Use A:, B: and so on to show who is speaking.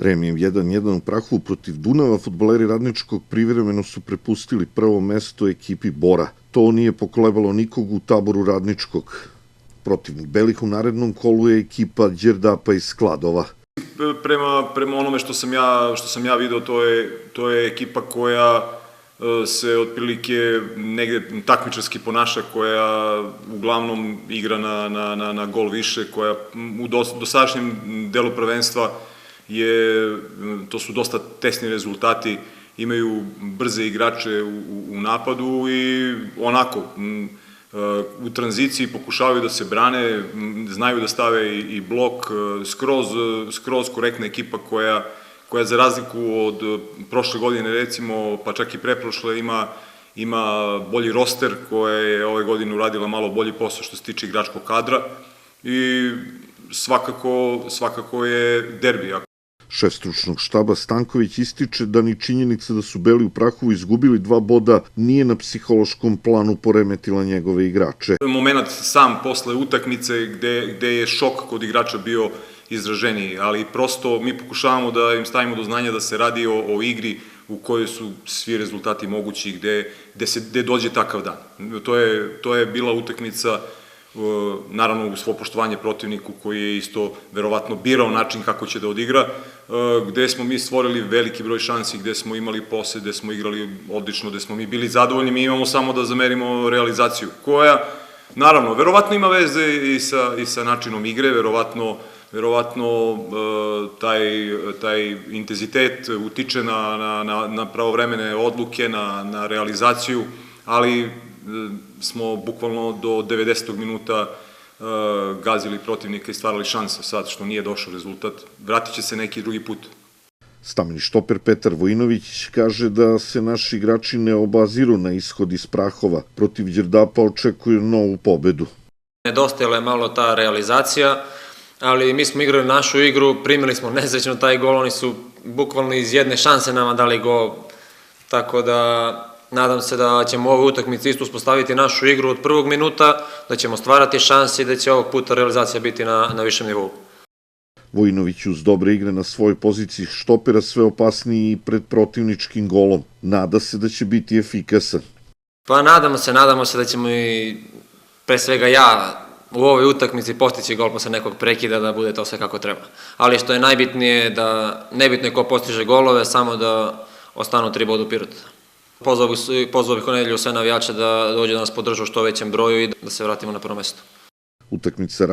A: Remijem 1:1 u Prahovu protiv Dunava, fudbaleri Radničkog privremeno su prepustili prvo mesto ekipi Bora. To nije pokolebalo nikog u taboru Radničkog. Protivnik belih u narednom kolu je ekipa Đerdapa iz Kladova.
B: Prema onome što sam ja video, to je ekipa koja se otprilike negde takmičarski ponaša, koja uglavnom igra na gol više, koja u dosadašnjem delu prvenstva to su dosta tesni rezultati, imaju brze igrače u napadu i onako u tranziciji pokušavaju da se brane, znaju da stave i blok, skroz korektna ekipa koja za razliku od prošle godine recimo, pa čak i preprošle, ima bolji roster, koja je ove godine uradila malo bolji posao što se tiče igračkog kadra i svakako je derbi.
A: Šef stručnog štaba Stanković ističe da ni činjenica da su beli u Prahovu izgubili 2 boda nije na psihološkom planu poremetila njegove igrače.
B: Moment sam posle utakmice gde je šok kod igrača bio izraženiji, ali prosto mi pokušavamo da im stavimo do znanja da se radi o igri u kojoj su svi rezultati mogući, gde dođe takav dan. To je bila utakmica, naravno uz svo poštovanje protivniku koji je isto verovatno birao način kako će da odigra, gde smo mi stvorili veliki broj šansi, gde smo imali posed, gde smo igrali odlično, gde smo mi bili zadovoljni, mi imamo samo da zamerimo realizaciju, koja, naravno, verovatno ima veze i sa načinom igre, verovatno taj intenzitet utiče na pravovremene odluke, na realizaciju, ali smo bukvalno do 90. minuta gazili protivnika i stvarali šanse. Sad što nije došao rezultat, vratit će se neki drugi put.
A: Stameni štoper Petar Vojinović kaže da se naši igrači ne obaziru na ishod iz Prahova. Protiv Đerdapa očekuju novu pobedu.
C: Nedostajala je malo ta realizacija, ali mi smo igrali našu igru, primili smo nesrećno taj gol, oni su bukvalno iz jedne šanse nama dali gol, tako da nadam se da ćemo u ovoj utakmici isto uspostaviti našu igru od prvog minuta, da ćemo stvarati šanse i da će ovog puta realizacija biti na višem nivou. Vojinović
A: uz dobre igre na svojoj poziciji štopera sve opasniji i pred protivničkim golom. Nada se da će biti efikasan.
C: Pa nadamo se da ćemo i pre svega ja u ovoj utakmici postići gol posle nekog prekida, da bude to sve kako treba. Ali što je najbitnije, da nebitno je ko postiže golove, samo da ostanu 3 boda u Pirotu. Pozvao bih u nedelju sve navijače da dođe da nas podržu u što većem broju i da se vratimo na prvo mesto.
A: Utakmica